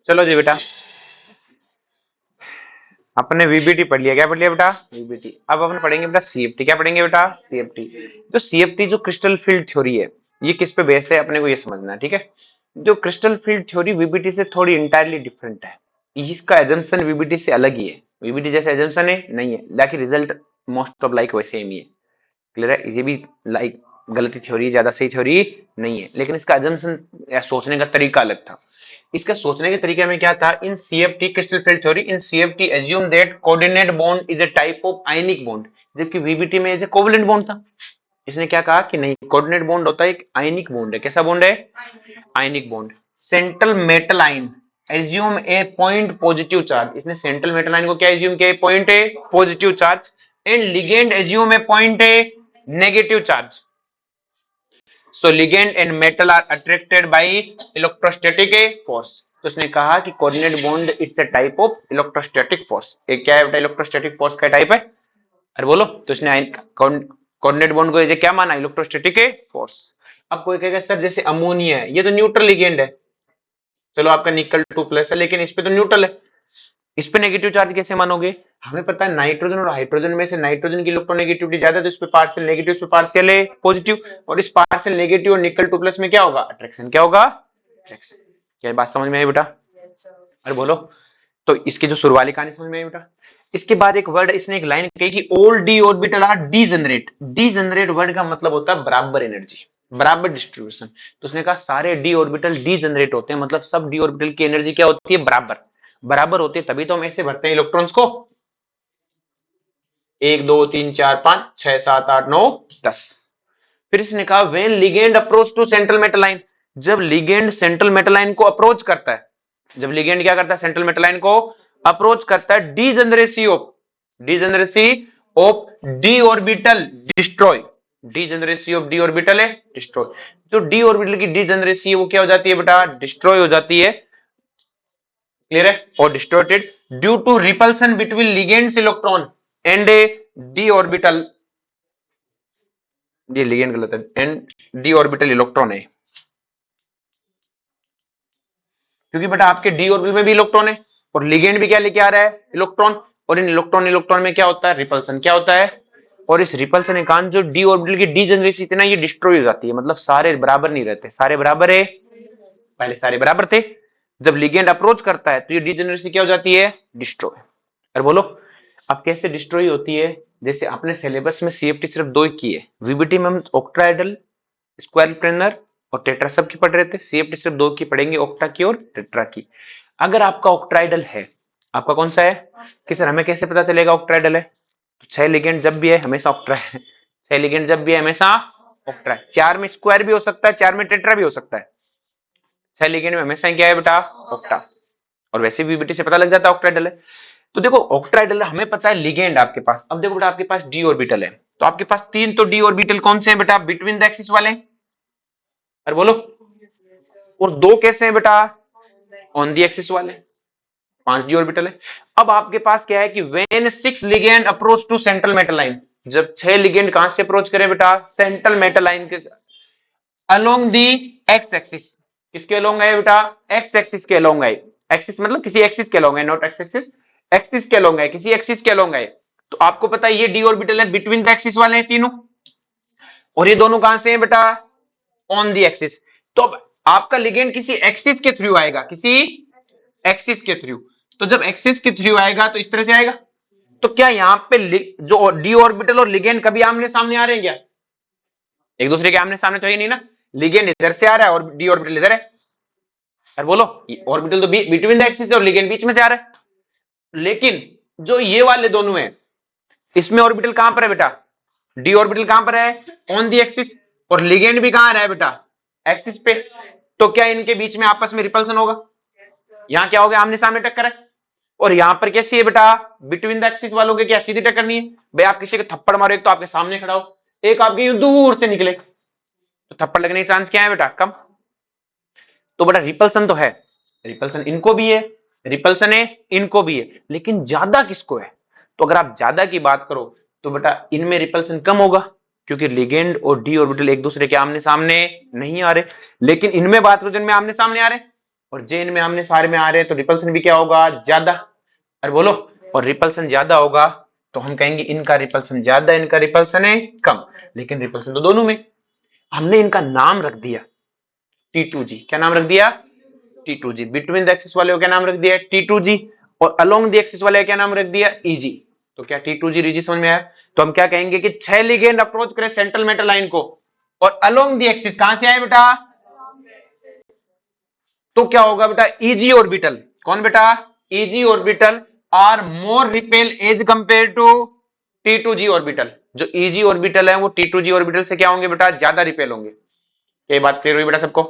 चलो जी बेटा, अपने वीबीटी पढ़ लिया। क्या पढ़ लिया बेटा? वीबीटी। अब अपन पढ़ेंगे बेटा सीएफटी। क्या पढ़ेंगे बेटा? सीएफटी। जो सीएफटी जो क्रिस्टल फील्ड थ्योरी है, ये किस पे बेस है अपने को ये समझना है, ठीक है। जो क्रिस्टल फील्ड थ्योरी वीबीटी से थोड़ी इंटायरली डिफरेंट है। इसका एजम्पशन वीबीटी से अलग ही है। वीबीटी जैसे एजम्पशन है नहीं है, लेकिन रिजल्ट मोस्ट ऑफ लाइक वैसे ही है। क्लियर है? ये भी लाइक गलती थ्योरी, ज्यादा सही थ्योरी नहीं है, लेकिन इसका एजम्पशन या सोचने का तरीका अलग था। इसका सोचने के तरीके में क्या था, in CFT crystal field theory, in CFT assume that coordinate bond is a type of ionic bond, जबकि वीबीटी में इज अ कोवलेंट बॉन्ड था। इसने क्या कहा कि नहीं, कोऑर्डिनेट बॉन्ड होता है एक आयनिक बॉन्ड है। कैसा बॉन्ड है? Ionic bond. Central metal ion assume a point positive charge. इसने सेंट्रल मेटल आयन को क्या एज्यूम किया? Point a positive charge. And ligand assume a point a negative charge. So ligand and metal are attracted by electrostatic force. तो उसने कहा कि coordinate bond it's a type of electrostatic force. एक क्या है बेटा? इलेक्ट्रोस्टैटिक फोर्स का type है। अरे बोलो। तो उसने कोऑर्डिनेट बॉन्ड को ये क्या माना? Electrostatic force. अब कोई कहेगा सर जैसे अमोनिया है, ये तो न्यूट्रल लिगेंड है। चलो आपका निकल 2+ है, लेकिन इस पे तो न्यूट्रल है, इस पे नेगेटिव चार्ज कैसे मानोगे? हमें पता है नाइट्रोजन और हाइड्रोजन में से नाइट्रोजन की इलेक्ट्रोनेगेटिविटी ज्यादा है, तो इस पे पार्शियल नेगेटिव, इस पे पार्शियल है पॉजिटिव। और इस पार्शियल नेगेटिव और निकल 2+ में क्या होगा? अट्रैक्शन। क्या होगा? अट्रैक्शन। क्या बात समझ में आई बेटा? अरे बोलो। तो इसकी जो शुरुआती कहानी समझ में आई बेटा? इसके बाद एक वर्ड, इसने एक लाइन कही कि all d orbital are degenerate. Degenerate word का मतलब होता है बराबर एनर्जी, बराबर डिस्ट्रीब्यूशन। तो उसने कहा सारे डी ऑर्बिटल डीजनरेट होते हैं, मतलब सब डी ऑर्बिटल की एनर्जी क्या होती है? बराबर। बराबर होती है तभी तो हम ऐसे भरते हैं इलेक्ट्रॉन्स को, 1 2 3 4 5 6 7 8 9 10। फिर इसने कहा when ligand approach to central metal line. जब लिगेंड सेंट्रल मेटल लाइन को अप्रोच करता है, जब लिगेंड क्या करता है? सेंट्रल मेटल लाइन को अप्रोच करता है, degeneracy of d orbital destroy. Degeneracy of d orbital है डिस्ट्रॉय। जो डी ऑर्बिटल की डीजनरेसी है वो क्या हो जाती है बेटा? डिस्ट्रॉय हो जाती है। क्लियर है? और distorted due to repulsion between ligands electron and a d orbital. ये लिगेंड गलत है, एंड डी ऑर्बिटल इलेक्ट्रॉन है, क्योंकि बेटा आपके डी ऑर्बिटल में भी इलेक्ट्रॉन है और लिगेंड भी क्या लेके आ रहा है? इलेक्ट्रॉन। और इन इलेक्ट्रॉन इलेक्ट्रॉन में क्या होता है? रिपल्सन। क्या होता है? और इस रिपल्सन के कारण जो डी ऑर्बिटल की डीजनरेसी थी ना, ये डिस्ट्रॉय हो जाती है। मतलब सारे बराबर नहीं रहते, सारे बराबर है, पहले सारे बराबर थे, जब लिगेंड अप्रोच करता है तो ये डीजनरेसी क्या हो जाती है? डिस्ट्रॉय। अरे बोलो। अब कैसे डिस्ट्रॉय होती है? जैसे अपने सिलेबस में सीएफटी सिर्फ 2 की है, वीबीटी में हम ऑक्ट्राइडल, स्क्वायर प्लेनर और टेट्रा सब की पढ़ रहे थे। सीएफटी सिर्फ 2 की पढ़ेंगे, ऑक्टा की और टेट्रा की। अगर आपका ऑक्ट्राइडल है, आपका कौन सा है कि सर हमें कैसे पता चलेगा ऑक्ट्राइडल है? तो 6 लिगेंड जब भी है हमेशा ऑक्ट्रा है, 6 लिगेंड जब भी है हमेशा ऑक्ट्रा है। 4 में स्क्वायर भी हो सकता है, 4 में टेट्रा भी हो सकता है, 6 लिगेंड में हमेशा क्या है बेटा? ऑक्टा। और वैसे भी वीबीटी से पता लग जाता है ऑक्ट्राइडल है। तो देखो ऑक्ट्राइडल हमें पता है लिगेंड आपके पास। अब देखो बेटा आपके पास डी ऑर्बिटल है, तो आपके पास 3 तो डी ऑर्बिटल कौन से हैं बेटा? बिटवीन द एक्सिस वाले। अरे बोलो। और 2 कैसे हैं बेटा? ऑन द एक्सिस वाले। 5 डी ऑर्बिटल है। अब आपके पास क्या है कि when 6 ligand approach to central metal line. जब 6 लिगेंड कहां से अप्रोच करें बेटा? सेंट्रल मेटल लाइन के अलोंग दी एक्स एक्सिस। किसके अलोंग है बेटा? एक्स एक्सिस के अलोंग है। एक्सिस मतलब किसी एक्सिस के अलोंग है, नॉट एक्स एक्सिस, एक्सिस के अलोंग है, किसी एक्सिस के अलोंग है। तो आपको पता है ये डी ऑर्बिटल है, बिटवीन द एक्सिस वाले हैं तीनों। और ये दोनों कहां से हैं बेटा? On the axis. तो अब आपका लिगेंड किसी एक्सिस के थ्रू आएगा, किसी एक्सिस के थ्रू। तो जब एक्सिस के थ्रू आएगा तो इस तरह से आएगा। तो क्या यहाँ पे जो डी ऑर्बिटल और लिगेंड कभी आमने सामने आ रहे हैं क्या? एक दूसरे के आमने सामने तो है नहीं ना। लिगेंड इधर से आ रहा है और डी ऑर्बिटल इधर है। यार बोलो, ऑर्बिटल तो बिटवीन द एक्सिस और लिगेंड बीच में से आ रहा है। लेकिन जो ये वाले दोनों है, इसमें ऑर्बिटल कहां पर है बेटा? डी ऑर्बिटल कहां पर है? On the axis. और लिगेंड भी कहां रहा है बेटा? एक्सिस पे। तो क्या इनके बीच में आपस में रिपल्सन होगा? यहां क्या होगा? आमने सामने टक्कर है। और यहां पर कैसी है बेटा? बिटवीन द एक्सिस वालों के क्या सीधी टक्कर नहीं है? भाई आप किसी को थप्पड़ मारो, एक तो आपके सामने खड़ा हो, एक आपके दूर से निकले, तो थप्पड़ लगने के चांस क्या है बेटा? कम। तो बेटा रिपल्सन तो है, रिपल्सन इनको भी है, रिपल्सन है इनको भी है, लेकिन ज्यादा किसको है? तो अगर आप ज्यादा की बात करो तो बेटा इनमें रिपल्सन कम होगा, क्योंकि लिगेंड और डी ऑर्बिटल एक दूसरे के आमने सामने नहीं आ रहे, लेकिन इनमें बात करो जिनमें आमने सामने आ रहे और जे इनमें आमने सारे में आ रहे हैं, तो रिपल्सन भी क्या होगा, ज्यादा। अरे बोलो, और रिपल्सन ज्यादा होगा तो हम कहेंगे इनका रिपल्सन ज्यादा, इनका रिपल्सन है कम, लेकिन रिपल्सन तो दोनों में। हमने इनका नाम रख दिया T2G। क्या नाम रख दिया, T2G। बिटवीन द एक्सिस वाले को क्या नाम रख दिया, T2G। और अलोंग द एक्सिस वाले क्या नाम रख दिया, EG। तो क्या T2G रीजी समझ में आया। तो हम क्या कहेंगे कि 6 लिगेंड अप्रोच करें सेंट्रल मेटल लाइन को और अलोंग द एक्सिस कहां से आए बेटा, तो क्या होगा बेटा, EG ऑर्बिटल। कौन बेटा, EG orbital are more repel as compare to T2G orbital. जो EG ऑर्बिटल है वो T2G ऑर्बिटल से क्या होंगे बेटा, ज्यादा रिपेल होंगे। ये बात क्लियर हुई बेटा सबको।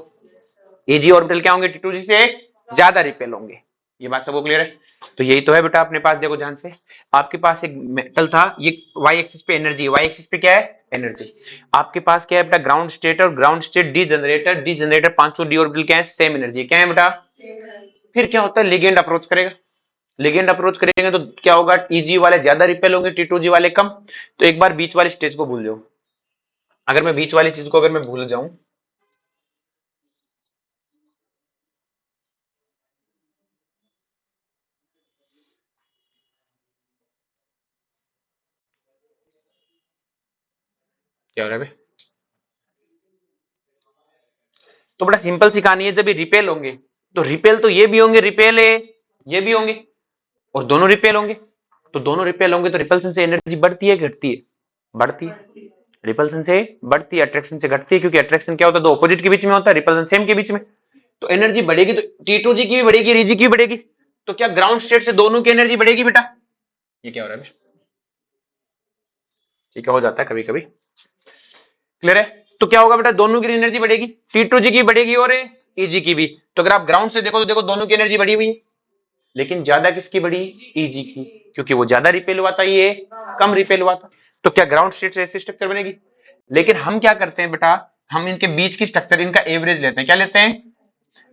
EG ऑर्बिटल क्या होंगे, T2G से ज्यादा रिपेल होंगे। ये बात सबको क्लियर है। तो यही तो है बेटा अपने पास, देखो ध्यान से, आपके पास एक मेटल था, ये वाई एक्सिस पे एनर्जी, वाई एक्सिस पे क्या है, एनर्जी। आपके पास क्या है बेटा, ग्राउंड स्टेट और ground state D generator, D generator 500 D orbital क्या है, सेम एनर्जी। क्या है बेटा, फिर क्या होता है, लिगेंड अप्रोच करेगा, लिगेंड अप्रोच करेंगे तो क्या होगा, EG वाले ज्यादा रिपेल होंगे, T2G वाले कम। तो एक बार बीच वाली स्टेज को भूल जाओ। अगर मैं बीच वाली चीज को अगर मैं भूल जाऊं, क्या हो रहा है भाई, तो बड़ा सिंपल सी कहानी है। जब ये रिपेल होंगे तो रिपेल तो ये भी होंगे, रिपेल है ये भी होंगे, और दोनों रिपेल होंगे। तो दोनों रिपेल होंगे तो रिपल्सन से एनर्जी बढ़ती है घटती है, बढ़ती है। रिपल्सन से बढ़ती है, अट्रैक्शन से घटती है, क्योंकि अट्रैक्शन क्या होता है, दो ऑपोजिट के बीच में होता है, रिपल्सन सेम के बीच में। तो एनर्जी बढ़ेगी तो T2G की भी बढ़ेगी, रीजी की भी बढ़ेगी। तो क्या ग्राउंड स्टेट से दोनों की एनर्जी बढ़ेगी बेटा। ये क्या हो रहा है, ठीक है, हो जाता है कभी कभी। क्लियर है। तो क्या होगा बेटा, दोनों की एनर्जी बढ़ेगी, T2G की बढ़ेगी और EG की भी। तो अगर आप ग्राउंड से देखो तो देखो दोनों की एनर्जी बढ़ी हुई है, लेकिन ज्यादा किसकी बढ़ी, EG की, क्योंकि वो ज्यादा रिपेल हुआ था, ये कम रिपेल हुआ था। तो क्या ग्राउंड स्टेट से ऐसी स्ट्रक्चर बनेगी। लेकिन हम क्या करते हैं बेटा, हम इनके बीच की स्ट्रक्चर, इनका एवरेज लेते हैं। क्या लेते हैं,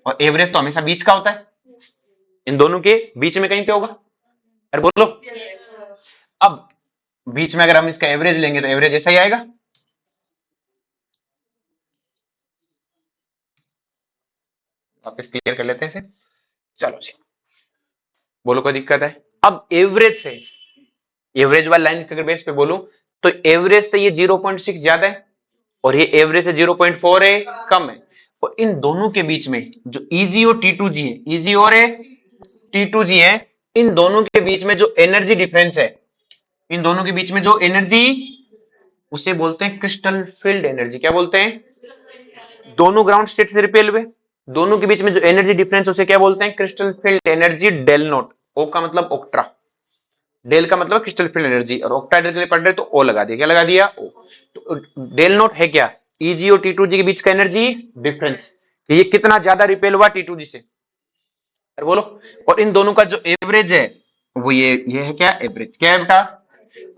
और एवरेज तो हमेशा बीच का होता है, इन दोनों के बीच में कहीं पे होगा। अरे बोलो, अब बीच में अगर हम इसका एवरेज लेंगे तो एवरेज ऐसा ही आएगा। वापस क्लियर कर लेते हैं इसे, चलो जी, बोलो कोई दिक्कत है। अब एवरेज से, एवरेज वाली लाइन के बेस पे बोलूं तो एवरेज से ये 0.6 ज्यादा है और ये एवरेज से 0.4 है, कम है। और इन दोनों के बीच में जो EG और T2G है, EG और T2G है, इन दोनों के बीच में जो एनर्जी डिफरेंस है, इन दोनों के बीच में जो एनर्जी, उसे बोलते हैं क्रिस्टल फील्ड एनर्जी। क्या बोलते हैं, दोनों ग्राउंड स्टेट से रिपेल हुए, दोनों के बीच में जो एनर्जी डिफरेंस उसे क्या बोलते हैं, crystal field energy del naught. O का मतलब ऑक्ट्रा, डेल का मतलब क्रिस्टल फील्ड एनर्जी, और ऑक्टाइडल के लिए पढ़ रहे तो ओ लगा दिया। क्या लगा दिया, ओ। तो डेल नोट है क्या, EG और T2G के बीच का एनर्जी डिफरेंस, कि ये कितना ज्यादा रिपेल हुआ T2G से। अरे बोलो, और इन दोनों का जो एवरेज है वो ये है क्या, एवरेज। क्या है बेटा,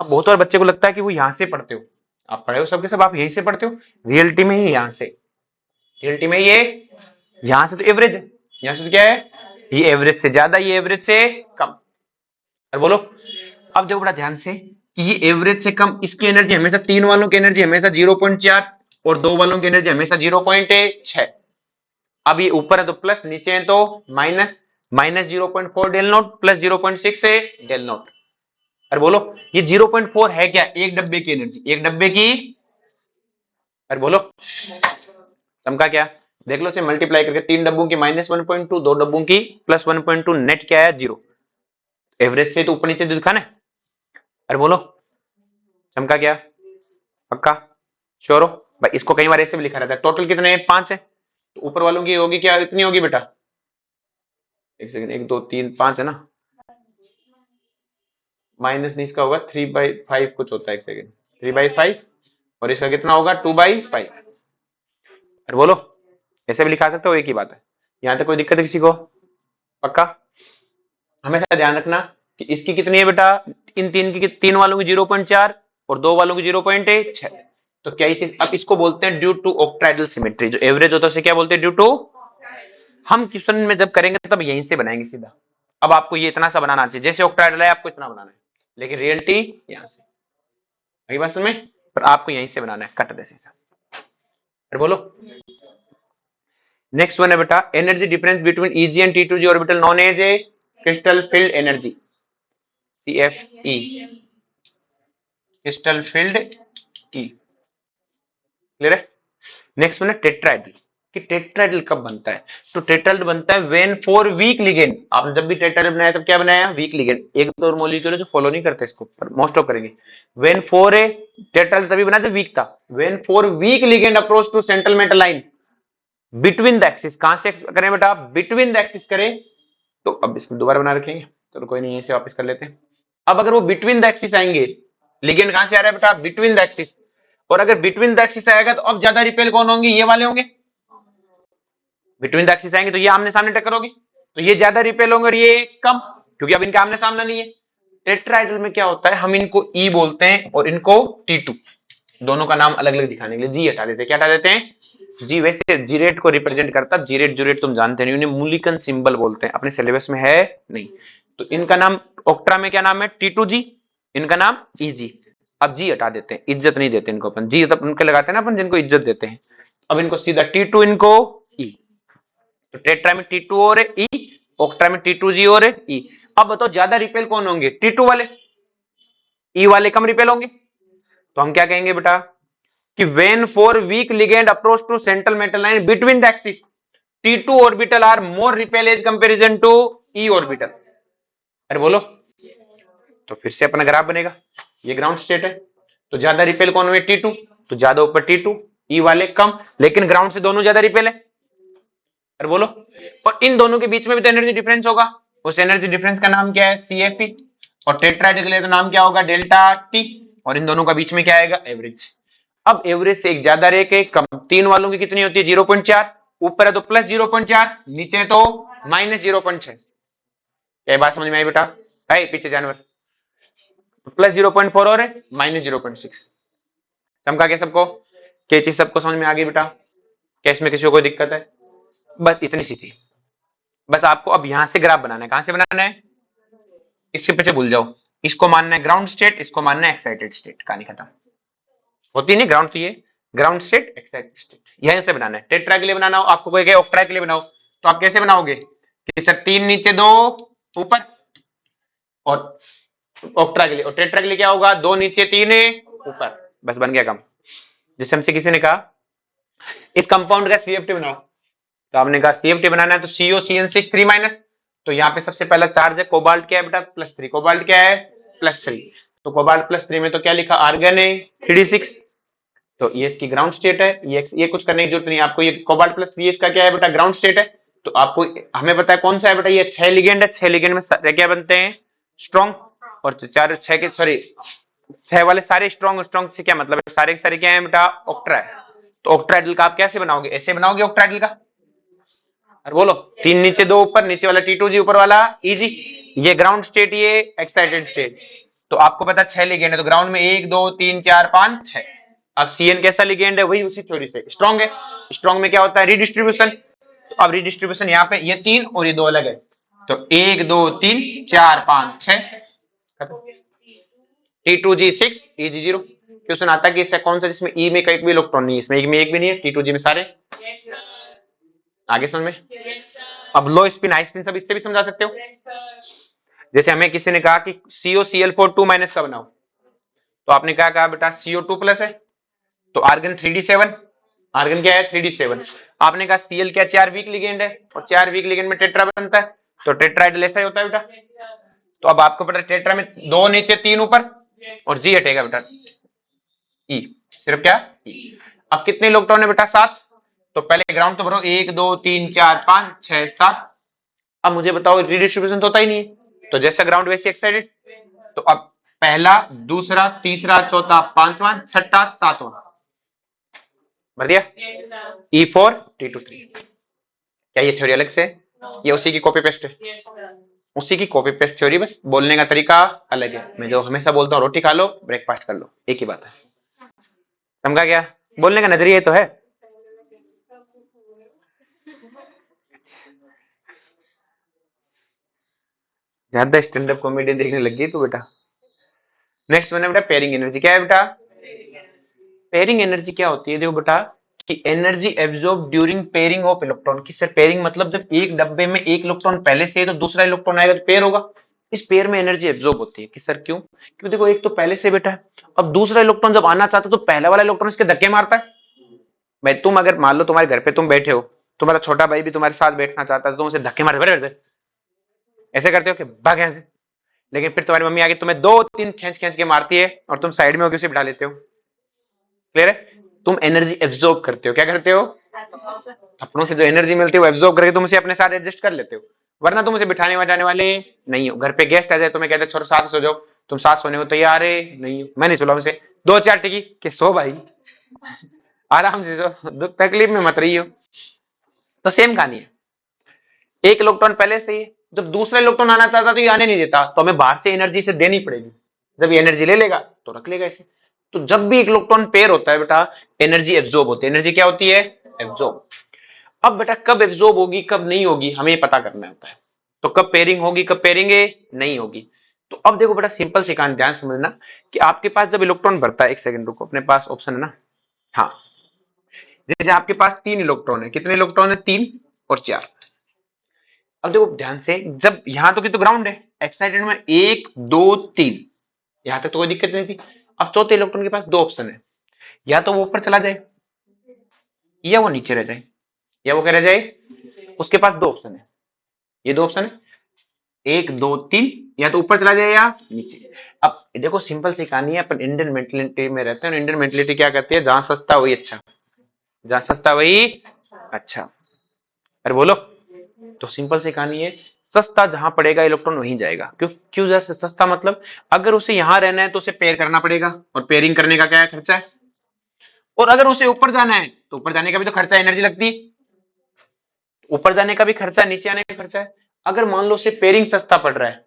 अब बहुत बार बच्चे को लगता है कि वो यहां से पढ़ते हो, आप पढ़े हो सबके सब, आप यहीं से पढ़ते हो, रियलिटी में ही यहां से, रियलिटी में ये यहां से तो एवरेज है, यहां से तो क्या है, ये एवरेज से ज्यादा, ये एवरेज से कम। और बोलो, अब देखो बड़ा ध्यान से कि ये एवरेज से कम, इसकी एनर्जी हमेशा, तीन वालों की एनर्जी हमेशा 0.4 और दो वालों की एनर्जी हमेशा 0.6। अब ये ऊपर है तो प्लस, नीचे है तो minus, minus 0.4 del naught plus 0.6 है डेल नोट। अरे बोलो, ये 0.4 है क्या, एक डब्बे की एनर्जी, एक डब्बे की। अरे बोलो, चमका क्या, देख लो, से मल्टीप्लाई करके, तीन डब्बों की -1.2, दो डब्बों की +1.2, नेट क्या है, 0। एवरेज से तो ऊपर नीचे दिखाना है। अरे बोलो, चमका क्या, पक्का, श्योर हो भाई। इसको कई बार ऐसे भी लिखा रहता है, टोटल कितने हैं, 5 है, तो ऊपर वालों की होगी क्या, इतनी होगी बेटा, एक सेकंड, 1 2 3 5 है ना, माइनस नहीं, इसका होगा 3/5 कुछ होता है, एक सेकंड, 3/5, और इसका कितना होगा, 2/5। अरे बोलो, ऐसे भी लिखा सकते हो, एक ही बात है। यहां तक कोई दिक्कत है किसी को, पक्का। हमेशा ध्यान रखना कि इसकी कितनी है बेटा, इन तीन की, तीन वालों की 0.4 और दो वालों की 0.6। तो क्या ये चीज, अब इसको बोलते हैं ड्यू टू ऑक्टाइडल सिमेट्री, जो एवरेज होता है उसे क्या बोलते हैं, ड्यू टू। हम क्वेश्चन में जब करेंगे तब यहीं से बनाएंगे सीधा। अब आपको ये इतना सा बनाना चाहिए, जैसे ऑक्टाइडल है आपको इतना बनाना है, लेकिन रियलिटी यहां से, अभी बात समझ में। पर आपको यहीं से बनाना है, कट दे ऐसा। फिर बोलो। नेक्स्ट वन है बेटा, energy difference between Eg and T2g orbital known as a crystal field energy, CFE, crystal field E। Clear है। नेक्स्ट वन है टेट्राहेड्रल, कि टेट्राहेड्रल कब बनता है? तो टेट्राहेड्रल बनता है व्हेन फॉर वीक लिगेंड। आपने जब भी टेट्राहेड्रल बनाया तब क्या बनाया? Week ligand. एक दो और मॉलिक्यूल जो फॉलो नहीं करते इसको, पर मोस्ट ऑफ करेंगे। व्हेन फॉर ए टेट्राहेड्रल तभी बना जब वीक था। When for weak ligand approach to central metal line between the axis. कहां से करें बेटा? बिटवीन द एक्सिस करें। तो अब इसको दोबारा बना रखेंगे, तो कोई नहीं, इसे वापस कर लेते हैं। अब अगर वो बिटवीन द एक्सिस आएंगे, लिगेंड कहां से आ रहा है बेटा? Between the axis. और अगर बिटवीन द एक्सिस आएगा तो अब ज्यादा रिपेल कौन होंगे? ये वाले होंगे। बिटवीन द एक्सिस आएंगे तो ये आमने सामने टक्कर होगी, तो ये ज्यादा रिपेल होंगे और ये कम, क्योंकि अब इनका आमने सामना नहीं है। टेट्राहेड्रल में क्या होता है, हम इनको ई बोलते हैं और इनको T2, दोनों का नाम अलग अलग दिखाने के लिए जी हटा देते हैं। क्या हटा देते हैं? जी। वैसे जी रेट को रिप्रेजेंट करता, जी रेट जू रेट तुम जानते नहीं, उन्हें मूलिकन सिंबल बोलते हैं, अपने सिलेबस में है नहीं। तो इनका नाम ऑक्ट्रा में क्या नाम है? T2g, इनका नाम Eg। अब जी हटा देते हैं, इज्जत नहीं देते इनको अपन, जी तब उनके लगाते हैं ना अपन जिनको इज्जत देते हैं। अब इनको सीधा T2, इनको E। तो टेट्रा में T2 और E, ऑक्ट्रा में T2g और E। अब बताओ ज्यादा रिपेल कौन होंगे? T2 वाले। E वाले कम रिपेल होंगे। तो हम क्या कहेंगे बेटा कि when for weak ligand approach to central metal line between the axis T2 orbital are more repel as comparison to E orbital। अरे बोलो। तो फिर से अपना ग्राफ बनेगा, ये ग्राउंड स्टेट है, तो ज्यादा रिपेल कौन हुए? T2, तो ज्यादा ऊपर T2, E वाले कम, लेकिन ग्राउंड से दोनों ज्यादा रिपेल है। अरे बोलो। और इन दोनों के बीच में भी तो एनर्जी डिफरेंस होगा, उस एनर्जी डिफरेंस का नाम क्या है? CFE। और टेट्राहेड्रल के लिए तो नाम क्या होगा? Delta T। और इन दोनों का बीच में क्या आएगा? एवरेज। अब एवरेज से एक ज्यादा रह के कम, तीन वालों की कितनी होती है? 0.4। ऊपर है तो प्लस 0.4, नीचे है तो माइनस 0.6। क्या बात समझ में आई बेटा? है पीछे जानवर। प्लस 0.4 और है माइनस 0.6। समझा क्या सबको? क्या चीज सबको समझ में आ गई बेटा? क्या इसमें किसी को कोई दिक्कत है? बस इतनी सी थी। बस आपको अब यहां से ग्राफ बनाना है। कहां से बनाना है? इसके पीछे भूल जाओ। इसको मानना है ग्राउंड स्टेट, इसको मानना है एक्साइटेड स्टेट। कहानी खत्म। होती नहीं ग्राउंड, तो ये ग्राउंड स्टेट, एक्साइटेड स्टेट, यहीं से बनाना है। टेट्रा के लिए बनाना हो, आपको कोई कहे ऑक्ट्रा के लिए बनाओ, तो आप कैसे बनाओगे कि सर 3 नीचे 2 ऊपर, और ऑक्ट्रा के लिए और टेट्रा के लिए क्या होगा? 2 नीचे 3 ऊपर, बस बन गया काम। जैसे हमसे किसी ने कहा इस कंपाउंड का CFT बनाओ, तो आपने कहा CFT बनाना है तो COCN6 3 माइनस, तो यहाँ पे सबसे पहला चार्ज है कोबाल्ट, क्या है बेटा? +3। कोबाल्ट क्या है? +3। तो कोबाल्ट +3 में तो क्या लिखा? आर्गन है 3d6, तो ये इसकी ग्राउंड स्टेट है। ये कुछ करने की जरूरत नहीं, आपको ये कोबाल्ट +3 इसका क्या है बेटा? ग्राउंड स्टेट है। तो आपको हमें पता है कौन सा है बेटा? ये 6 लिगेंड है, 6 लिगेंड में क्या बनते हैं? स्ट्रॉन्ग। और 4 6 के सॉरी 6 वाले सारे स्ट्रॉन्ग। स्ट्रॉन्ग से क्या मतलब है? सारे के सारे क्या है बेटा? ऑक्ट्रा है। तो ऑक्ट्राहेड्रल का आप कैसे बनाओगे? ऐसे बनाओगे ऑक्ट्राहेड्रल का। और बोलो, 3 नीचे 2 ऊपर, नीचे वाला T2g, ऊपर वाला Eg। ये ग्राउंड स्टेट, ये एक्साइटेड स्टेट। तो आपको पता 6 लिगेंड है, तो ग्राउंड में 1 2 3 4 5 6। अब CN कैसा लिगेंड है? वही उसी थ्योरी से स्ट्रॉन्ग है। स्ट्रॉन्ग में क्या होता है? रिडिस्ट्रीब्यूशन। तो अब रिडिस्ट्रीब्यूशन यहाँ पे ये 3 और ये 2 अलग है, तो 1 2 3 4 5 6। T2g 6, Eg 0। क्वेश्चन आता है कि इसका कौन सा जिसमें E में एक भी इलेक्ट्रॉन नहीं है? इसमें एक भी नहीं है, T2g में सारे। आगे समझ में? अब लो स्पिन हाई स्पिन सब इससे भी समझा सकते हो। जैसे हमें किसी ने कहा कि COCl4 2 माइनस का बनाओ, तो आपने क्या कहा बेटा? CO2 प्लस है, तो आर्गन 3d7। आर्गन क्या है? 3d7। आपने कहा Cl क्या? 4 वीक लिगेंड है, और 4 वीक लिगेंड में टेट्रा बनता है, तो टेट्राहेड्रल ऐसा ही होता है बेटा। तो अब आपको पता है टेट्रा में 2 नीचे 3 ऊपर, और जी हटेगा बेटा, E। सिर्फ क्या? E। अब कितने इलेक्ट्रॉन है बेटा? 7। तो पहले ग्राउंड तो भरो, 1 2 3 4 5 6 7। अब मुझे बताओ रिडिस्ट्रीब्यूशन तो होता ही नहीं है, तो जैसा ग्राउंड वैसे एक्साइटेड। तो अब पहला दूसरा तीसरा चौथा पांचवा छठा सातवां भर दिया। E4 T2 3। क्या ये थ्योरी अलग से? ये उसी की कॉपी पेस्ट है, उसी की कॉपी पेस्ट थ्योरी, बस बोलने का तरीका अलग है। मैं जो हमेशा बोलता हूँ रोटी खा लो ब्रेकफास्ट कर लो, एक ही बात है। समझा क्या? बोलने का नजरिया तो है। ज्यादा स्टैंड अप कॉमेडी देखने लग गई तू बेटा। नेक्स्ट वन है बेटा पेयरिंग एनर्जी। क्या है बेटा? पेयरिंग एनर्जी क्या होती है, देखो बेटा, कि energy absorb during pairing of electron. की सर पेयरिंग मतलब जब एक डब्बे में एक इलेक्ट्रॉन पहले से है तो दूसरा इलेक्ट्रॉन आएगा तो पेयर होगा। इस पेयर में एनर्जी एब्जॉर्ब होती है। कि सर क्यों? क्यों, देखो एक तो पहले से बेटा है, अब दूसरा इलेक्ट्रॉन जब आना चाहता है तो पहला वाला इलेक्ट्रॉन इसके धक्के मारता है। भाई तुम अगर मान लो तुम्हारे घर पे तुम बैठे हो, तुम्हारा छोटा भाई भी तुम्हारे साथ बैठना चाहता है तो तुम उसे धक्के मार ऐसे करते हो कि भाग यहाँ से, लेकिन फिर तुम्हारी मम्मी आके तुम्हें दो तीन खींच खींच के मारती है और तुम साइड में होकर उसे बिठा लेते हो। क्लियर है? तुम एनर्जी एब्जॉर्ब करते हो। क्या करते हो? अपनों से जो एनर्जी मिलती है वो एब्जॉर्ब करके तुम उसे अपने साथ एडजस्ट कर लेते हो, वरना तुम उसे बिठाने बजाने वाले नहीं हो। घर पे गेस्ट आ जाए तुम्हें कहते छोरो साथ सो जाओ, तुम साथ सोने को तैयार है नहीं हो, मैं नहीं सुला उसे, दो चार टिकी के सो भाई, आराम से सो, दुख तकलीफ में मत रही हो। तो सेम कहानी है, एक इलेक्ट्रॉन पहले से ही, जब दूसरा इलेक्ट्रॉन आना चाहता तो ये आने नहीं देता, तो हमें बाहर से एनर्जी से देनी पड़ेगी। जब ये एनर्जी ले लेगा तो रख लेगा इसे। तो जब भी एक इलेक्ट्रॉन पेयर होता है बेटा, एनर्जी एब्जॉर्ब होती है। एनर्जी क्या होती है? एब्जॉर्ब। अब बेटा कब एब्जॉर्ब होगी कब नहीं होगी हमें पता करना होता है। तो कब पेयरिंग होगी कब पेयरिंग नहीं होगी। तो अब देखो बेटा सिंपल सी कहानी ध्यान समझना, कि आपके पास जब इलेक्ट्रॉन भरता है, एक सेकंड रुको, अपने पास ऑप्शन है ना, हाँ, जैसे आपके पास तीन इलेक्ट्रॉन है, कितने इलेक्ट्रॉन है? तीन और चार। अब देखो ध्यान से, जब यहां तो ग्राउंड है, एक्साइटेड में एक दो तीन, यहां तक तो कोई दिक्कत नहीं थी। अब चौथे इलेक्ट्रॉन के पास दो ऑप्शन है, या तो वो ऊपर चला जाए या वो नीचे रह जाए, या वो क्या रह जाए, उसके पास दो ऑप्शन है, ये दो ऑप्शन है, एक दो तीन, या तो ऊपर चला जाए या नीचे। अब देखो सिंपल सी कहानी है, अपन इंडियन मेंटेलिटी में रहते हैं, इंडियन मेंटेलिटी क्या कहती है, जहां सस्ता वही अच्छा, जहां सस्ता वही अच्छा। अरे बोलो, तो सिंपल सी कहानी है, सस्ता जहां पड़ेगा इलेक्ट्रॉन वहीं जाएगा। क्यों? क्यों जैसे सस्ता मतलब, अगर उसे यहां रहना है तो उसे पेयर करना पड़ेगा, और पेयरिंग करने का क्या है, खर्चा है। और अगर उसे ऊपर जाना है तो ऊपर जाने का भी तो खर्चा, एनर्जी लगती है, ऊपर जाने का भी खर्चा, नीचे आने का खर्चा है। अगर मान लो उसे पेयरिंग सस्ता पड़ रहा है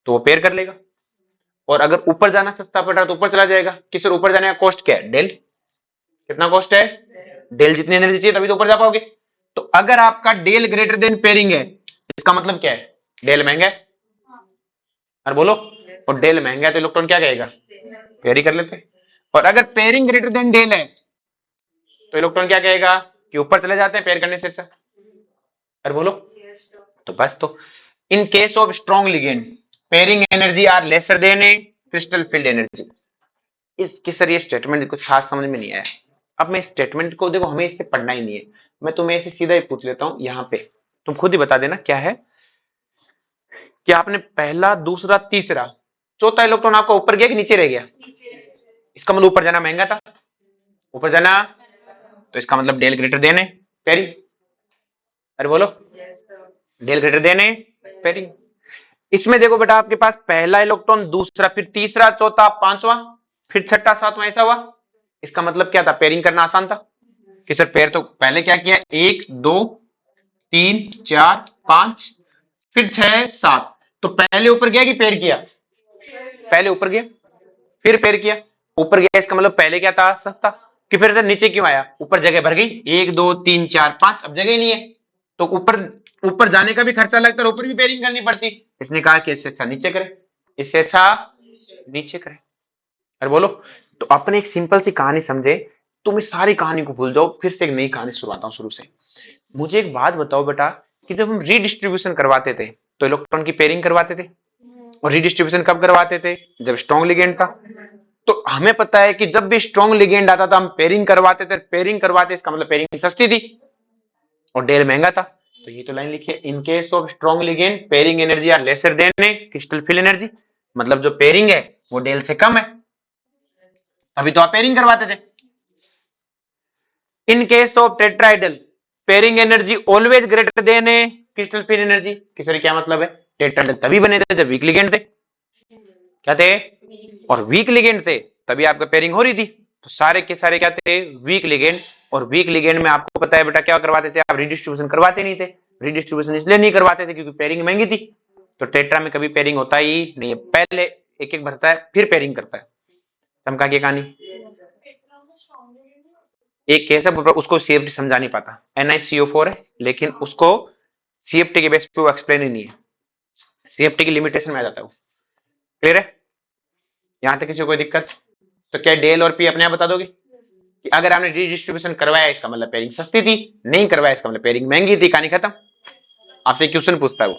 तो वो पेयर कर लेगा, और अगर ऊपर जाना सस्ता पड़ रहा है तो ऊपर चला जाएगा। किस ऊपर जाने का कॉस्ट क्या है? डेल। कितना कॉस्ट है? डेल। जितनी एनर्जी चाहिए तभी तो ऊपर जा पाओगे। तो अगर आपका डेल ग्रेटर देन पेयरिंग है, इसका मतलब क्या है? डेल महंगा है। और बोलो, और डेल महंगा है तो इलेक्ट्रॉन क्या कहेगा? पेयर ही कर लेते। और अगर पेयरिंग ग्रेटर देन डेल है तो इलेक्ट्रॉन क्या कहेगा? कि ऊपर चले जाते हैं पेयर करने से अच्छा। अरे बोलो, तो बस, तो in case of strong ligand pairing energy are lesser than a crystal field energy. इसके सर ये स्टेटमेंट कुछ खास समझ में नहीं आया। अब मैं स्टेटमेंट को, देखो हमें इससे पढ़ना ही नहीं है, मैं तुम्हें ऐसे सीधा ही पूछ लेता हूं, यहाँ पे तुम खुद ही बता देना क्या है, कि आपने पहला दूसरा तीसरा चौथा इलेक्ट्रॉन आपका ऊपर गया कि नीचे रह गया? इसका मतलब ऊपर जाना महंगा था, ऊपर जाना, तो इसका मतलब डेल ग्रेटर देन है पेयरिंग। अरे बोलो, डेल ग्रेटर देन है पेयरिंग। इसमें देखो बेटा आपके पास पहला इलेक्ट्रॉन, दूसरा, फिर तीसरा, चौथा, पांचवा, फिर छठा, सातवां, ऐसा हुआ। इसका मतलब क्या था? पेयरिंग करना आसान था। कि सर पेयर तो पहले क्या किया, एक दो तीन चार पांच, फिर छह सात, तो पहले ऊपर गया कि पेयर किया? पहले ऊपर गया, फिर पेयर किया, ऊपर गया, इसका मतलब पहले क्या था? सस्ता। कि फिर नीचे क्यों आया? ऊपर जगह भर गई, एक दो तीन चार पांच, अब जगह ही नहीं है, तो ऊपर ऊपर जाने का भी खर्चा लगता है, ऊपर भी पेयरिंग करनी पड़ती। इसने कहा कि इससे अच्छा नीचे करे, इससे अच्छा नीचे करे। अरे बोलो, तो अपने एक सिंपल सी कहानी समझे, तुम इस सारी कहानी को भूल जाओ, फिर से एक नई कहानी शुरुआता हूं शुरू से। मुझे एक बात बताओ बेटा, कि जब हम रीडिस्ट्रीब्यूशन करवाते थे तो इलेक्ट्रॉन की पेयरिंग करवाते थे, और रीडिस्ट्रीब्यूशन कब करवाते थे? जब स्ट्रॉन्ग लिगेंड था। तो हमें पता है कि जब भी स्ट्रॉन्ग लिगेंड आता था हम पेयरिंग करवाते थे, पेयरिंग करवाते, इसका मतलब पेयरिंग सस्ती थी और डेल महंगा था। तो ये तो लाइन लिखिए, in case of strong ligand pairing energy are lesser than crystal field energy. मतलब जो पेयरिंग है वो डेल से कम है, अभी तो आप पेयरिंग करवाते थे। In case of tetrahedral pairing energy always greater than crystal field energy. किसरी क्या मतलब है? टेट्राइडल तभी बने थे जब वीक लिगेंड थे, क्या थे? और वीक लिगेंड थे तभी आपका पेयरिंग हो रही थी। तो सारे के सारे क्या थे? Week ligand. और वीक लिगेंड में आपको पता है बेटा क्या करवाते थे? आप रिडिस्ट्रीब्यूशन करवाते नहीं थे। रिडिस्ट्रीब्यूशन इसलिए नहीं करवाते थे क्योंकि पेयरिंग महंगी थी। तो टेट्रा में कभी पेयरिंग होता ही नहीं है, पहले एक एक भरता है फिर पेयरिंग करता है। चमका की कहानी, एक केस है उसको सीएफटी समझा नहीं पाता, NiCO4 है, लेकिन उसको सीएफटी के बेस पे वो एक्सप्लेन ही नहीं है, सीएफटी की लिमिटेशन में आ जाता है वो। क्लियर है? यहां तक किसी को कोई दिक्कत? तो क्या डेल और पी अपने आप बता दोगे? कि अगर आपने रीडिस्ट्रीब्यूशन करवाया इसका मतलब पेयरिंग सस्ती थी, नहीं करवाया इसका मतलब पेयरिंग महंगी थी, कहानी खत्म। आपसे क्वेश्चन पूछता है वो,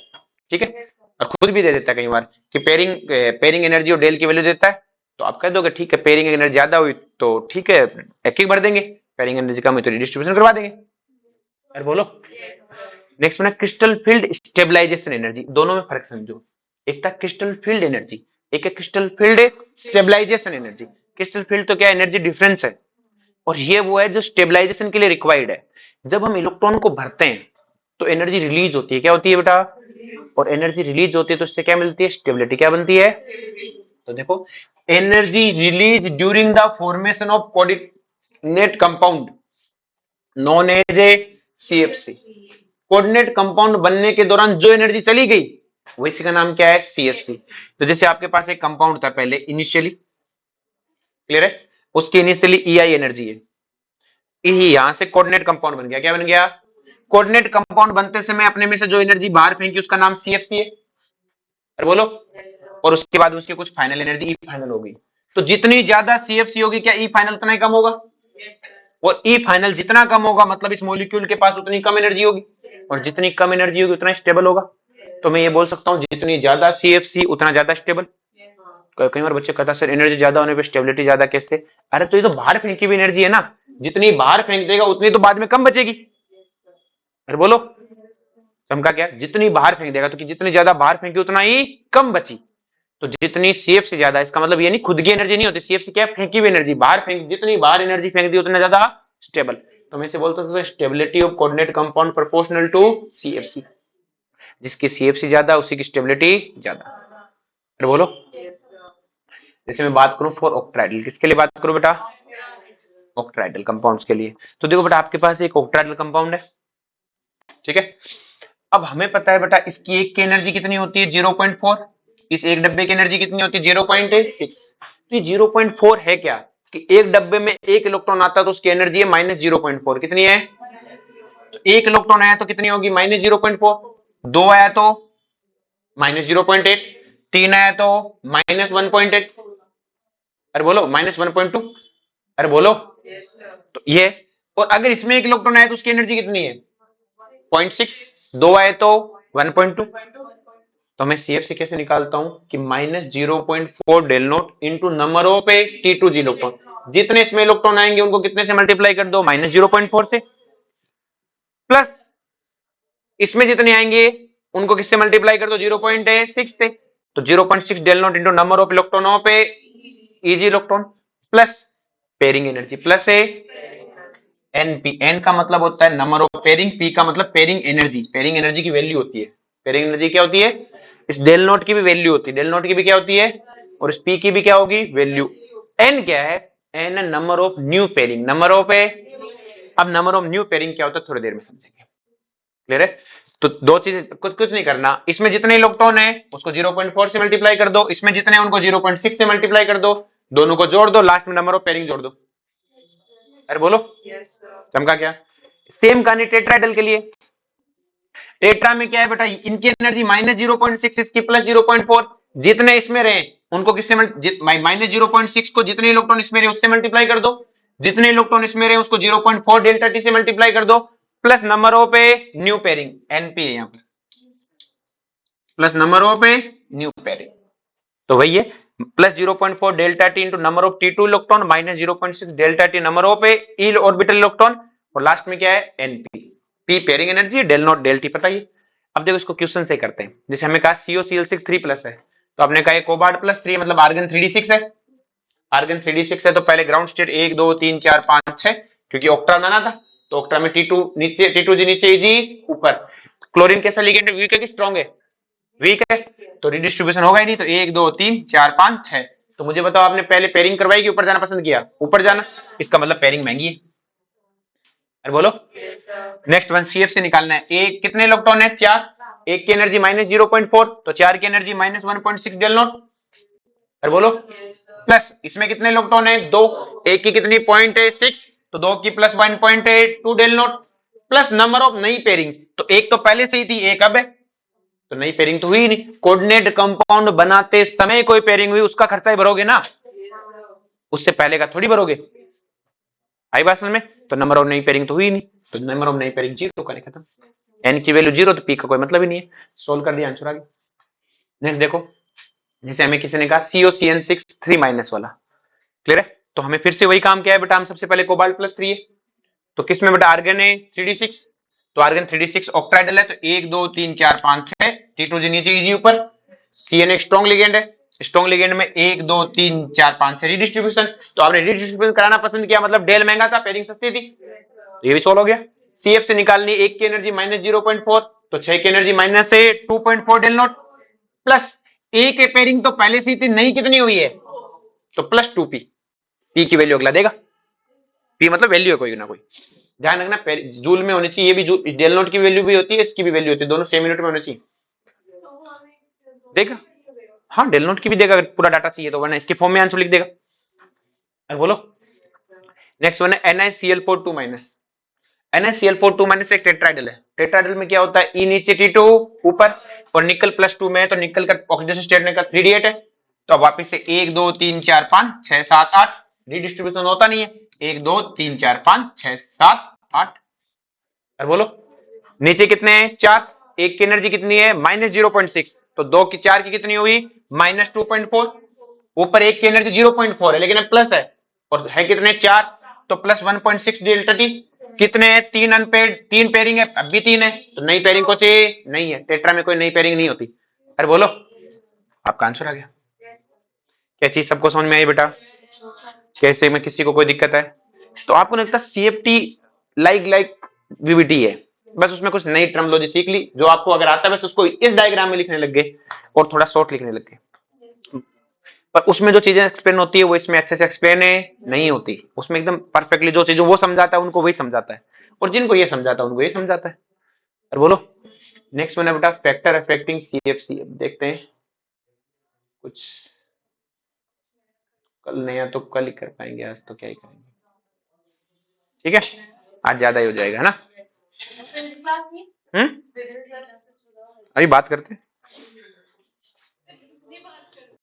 ठीक है, और खुद भी दे देता है कई बार कि पेयरिंग एनर्जी और डेल की वैल्यू देता है, तो आप कह दोगे ठीक है पेयरिंग एनर्जी ज्यादा हुई तो ठीक है एक एक भर देंगे, पेयरिंग एनर्जी कम हुई तो रीडिस्ट्रीब्यूशन करवा देंगे। अरे बोलो। नेक्स्ट में क्रिस्टल फील्ड स्टेबलाइजेशन एनर्जी, दोनों में फर्क समझो। एक था क्रिस्टल फील्ड एनर्जी, एक है crystal field stabilization energy. Crystal field तो क्या एनर्जी डिफरेंस है, और ये वो है जो स्टेबलाइजेशन के लिए रिक्वायर्ड है। जब हम इलेक्ट्रॉन को भरते हैं तो एनर्जी रिलीज होती है, क्या होती है बेटा, और एनर्जी रिलीज होती है तो इससे क्या मिलती है, स्टेबिलिटी। क्या बनती है, तो देखो, energy release during the formation of coordinate compound known as a CFC. Coordinate compound बनने के दौरान जो एनर्जी चली गई वो इसी का नाम क्या है, सीएफसी। तो जैसे आपके पास एक कंपाउंड था पहले इनिशियली, क्लियर है, उसकी इनिशियली ईआई एनर्जी है, यहां से कोऑर्डिनेट कंपाउंड बन गया, क्या बन गया, कोऑर्डिनेट कंपाउंड बनते समय अपने में से जो एनर्जी बाहर फेंकी उसका नाम सीएफसी है। अरे बोलो। और उसके बाद उसकी कुछ फाइनल एनर्जी ई फाइनल होगी। तो जितनी ज्यादा सीएफसी होगी क्या ई फाइनल उतना ही कम होगा, और ई फाइनल जितना कम होगा मतलब इस मॉलिक्यूल के पास उतनी कम एनर्जी होगी, और जितनी कम एनर्जी होगी उतना स्टेबल होगा। तो मैं ये बोल सकता हूँ जितनी ज्यादा सीएफसी उतना ज्यादा स्टेबल। कई बार बच्चे कहता सर एनर्जी ज्यादा होने पे स्टेबिलिटी ज्यादा कैसे, अरे तो ये तो बाहर फेंकी हुई एनर्जी है ना, जितनी बाहर फेंक देगा उतनी तो बाद में कम बचेगी। अरे बोलो, समझा क्या, जितनी बाहर फेंक देगा तो कि जितनी ज्यादा बाहर फेंकी उतना ही कम बची। तो जितनी सीएफ से ज्यादा, इसका मतलब ये नहीं खुद की एनर्जी नहीं होती, सीएफ से क्या फेंकी हुई एनर्जी, बाहर फेंक, जितनी बाहर एनर्जी फेंक दी उतना ज्यादा स्टेबल। तो मैं इसे बोलता हूँ stability of coordinate compound proportional to CFC, जिसकी सीएफसी ज्यादा उसी की स्टेबिलिटी ज्यादा। अरे बोलो। जैसे मैं बात करूं फॉर ऑक्ट्राइडल, किसके लिए बात करूं बेटा, ऑक्ट्राइडल कंपाउंड्स के लिए। तो देखो बेटा आपके पास एक ऑक्ट्राइडल कंपाउंड है, ठीक है। अब हमें पता है बेटा इसकी एक की एनर्जी कितनी होती है 0.4, इस एक डब्बे की एनर्जी कितनी होती है 0.6। तो ये 0.4 है क्या, कि एक डब्बे में एक इलेक्ट्रॉन आता है तो उसकी एनर्जी है -0.4, कितनी है, तो एक इलेक्ट्रॉन आया तो कितनी होगी -0.4, दो आया तो -0.8, तीन आया तो -1.8, अरे बोलो -1.2, अरे बोलो। तो ये, और अगर इसमें एक इलेक्ट्रॉन आया तो उसकी एनर्जी कितनी है 0.6, दो आए तो 1.2। तो मैं सीएफ से कैसे निकालता हूं कि -0.4 del naught into number of T2G electron, जितने इसमें इलेक्ट्रॉन आएंगे उनको कितने से मल्टीप्लाई कर दो -0.4 से, प्लस इसमें जितने आएंगे उनको किससे मल्टीप्लाई कर दो 0.6 से। तो 0.6 del naught into number of electron of EG electron plus pairing energy plus NP. N का मतलब होता है नंबर ऑफ पेयरिंग, पी का मतलब पेयरिंग एनर्जी, पेयरिंग एनर्जी की वैल्यू होती है, पेयरिंग एनर्जी क्या होती है, इस डेल नोट की भी वैल्यू होती है, डेल नोट की भी क्या होती है, और इस पी की भी क्या होगी वैल्यू। एन क्या है, एन है number of new pairing, number of अब नंबर ऑफ न्यू पेयरिंग क्या होता है थोड़ी देर में समझेंगे, क्लियर है। तो दो चीजें, कुछ नहीं करना, इसमें जितने इलेक्ट्रॉन है उसको 0.4 से मल्टीप्लाई कर दो, इसमें जितने उनको 0.6 से मल्टीप्लाई कर दो, दोनों को जोड़ दो, लास्ट में नंबर ऑफ पेयरिंग जोड़ दो। अरे बोलो, समझा क्या। सेम कहानी टेट्राइडल के लिए, टेट्रा में क्या है बेटा, इनकी एनर्जी -0.6 इसकी +0.4, जितने इसमें रहे उनको किससे -0.6 को जितने इलेक्ट्रॉन इसमें रहे उससे मल्टीप्लाई कर दो, जितने इलेक्ट्रॉन इसमें रहे उसको 0.4 डेल्टा टी से मल्टीप्लाई कर दो, plus number of new pairing NP है यहाँ पर, plus number of new pairing, तो वही है +0.4 delta T into number of T2 electron -0.6 delta T number of E orbital electron, और लास्ट में क्या है NP, P pairing energy, del naught del T पता ही। अब देखो इसको क्वेश्चन से करते हैं, जैसे हमें कहा COCl6 3+ है, तो आपने कहा कोबाल्ट +3 मतलब आर्गन 3d6 है, आर्गन 3d6 है तो पहले ग्राउंड स्टेट 1 2 3 4 5 6, क्योंकि ऑक्टा बनाना था तो ऑक्टा में T2 नीचे, T2G नीचे, Eg ऊपर। क्लोरीन कैसा लिगेंड है, वीक है कि स्ट्रॉन्ग है, वीक है, तो रिडिस्ट्रीब्यूशन होगा ही नहीं, तो 1 2 3 4 5 6। तो मुझे बताओ आपने पहले पेयरिंग करवाई कि ऊपर जाना पसंद किया, ऊपर जाना, इसका मतलब पेयरिंग महंगी है। अरे बोलो। नेक्स्ट वन सीएफ से निकालना है, एक कितने इलेक्ट्रॉन है 4, एक की एनर्जी -0.4 तो 4 की एनर्जी -1.6 डेल नॉट। अरे बोलो। प्लस इसमें कितने इलेक्ट्रॉन है 2, एक की कितनी 0.6 तो 2 की +1.2 del naught, plus number of नई पेयरिंग, तो एक तो पहले से ही थी एक अब है, तो नई पेयरिंग तो हुई ही नहीं। कोऑर्डिनेट कंपाउंड बनाते समय कोई पेयरिंग हुई उसका खर्चा ही भरोगे ना, उससे पहले का थोड़ी भरोगे। आई बात समझ में? तो नंबर ऑफ नई पेयरिंग तो हुई नहीं, तो नंबर ऑफ नई पेयरिंग 0 करें, खत्म। एन की वैल्यू 0 तो पी का कोई मतलब ही नहीं है। सोल्व कर दिया, आंसर आ गया। नेक्स्ट देखो, जैसे हमें किसी ने कहा COCN6 3 माइनस वाला, क्लियर है? तो हमें फिर से वही काम किया है बेटा, हम सबसे पहले कोबाल्ट प्लस 3 है, तो किसमें बेटा आर्गन है 3d6, तो आर्गन 3d6 ऑक्टाइडल है, तो 1 2 3 4 5 6, T2 जी नीचे इजी ऊपर, CN एक स्ट्रॉन्ग लिगेंड है, स्ट्रॉन्ग लिगेंड में 1 2 3 4 5 6 रीडिस्ट्रीब्यूशन, तो आपने रीडिस्ट्रीब्यूशन कराना पसंद किया, मतलब डेल महंगा था, पेयरिंग सस्ती थी, तो ये भी सोल्व हो गया। CF से निकालनी 1 की एनर्जी माइनस 0.4, तो 6 की एनर्जी माइनस है 2.4 डेल नॉट, प्लस ए के पेयरिंग तो पहले से थी, नहीं कितनी हुई है, तो प्लस 2p, पी की वैल्यू अगला देगा, पी मतलब वैल्यू है कोई ना कोई, ध्यान रखना जूल में होनी चाहिए, ये भी जूल, डेल नोट की वैल्यू भी होती है, इसकी भी वैल्यू होती है, दोनों सेम यूनिट में होनी चाहिए, देगा, हाँ डेल नोट की भी देगा अगर पूरा डाटा चाहिए तो, वरना इसके फॉर्म में आंसर लिख देगा। अब बोलो नेक्स्ट वन है NiCl4 2 माइनस, NiCl4 2 माइनस एक टेट्राइडल है, टेट्राइडल में क्या होता है, E नीचे T2 ऊपर, और निकल +2 में है, तो निकल का ऑक्सीडेशन स्टेट में का 3d8 है, तो अब वापस से 1 2 3 4 5 6 7 8, रीडिस्ट्रीब्यूशन होता नहीं है, 1 2 3 4 5 6 7 8, और बोलो नीचे कितने हैं 4, एक की एनर्जी कितनी है -0.6, तो 2 की 4 की कितनी हुई -2.4, ऊपर एक की एनर्जी 0.4 है लेकिन प्लस है, और है कितने 4, तो प्लस 1.6 डेल्टा टी, कितने हैं 3 अनपेड, 3 पेयरिंग है, अब भी 3 है, तो नई पेयरिंग को चाहिए, नहीं है, टेट्रा में कोई नई पेयरिंग नहीं होती। अरे बोलो आपका आंसर आ गया। क्या चीज सबको समझ में आई बेटा? कैसे में किसी को कोई दिक्कत है तो आपको लगता है CFT लाइक VBT है, बस उसमें कुछ नई टर्मोलॉजी सीख ली, जो आपको अगर आता है बस उसको इस डायग्राम में लिखने लग गए और थोड़ा शॉर्ट लिखने लग गए, पर उसमें जो चीजें एक्सप्लेन होती है वो इसमें अच्छे से एक्सप्लेन नहीं होती, उसमें एकदम परफेक्टली जो चीज वो समझाता है उनको वही समझाता है, और जिनको ये समझाता है उनको ये समझाता है। और बोलो नेक्स्ट वन है बेटा फैक्टर अफेक्टिंग CFC, देखते हैं कुछ, कल नया तो कल ही कर पाएंगे, आज तो क्या ही करेंगे, ठीक है आज ज्यादा ही हो जाएगा है ना, अभी बात करते हैं।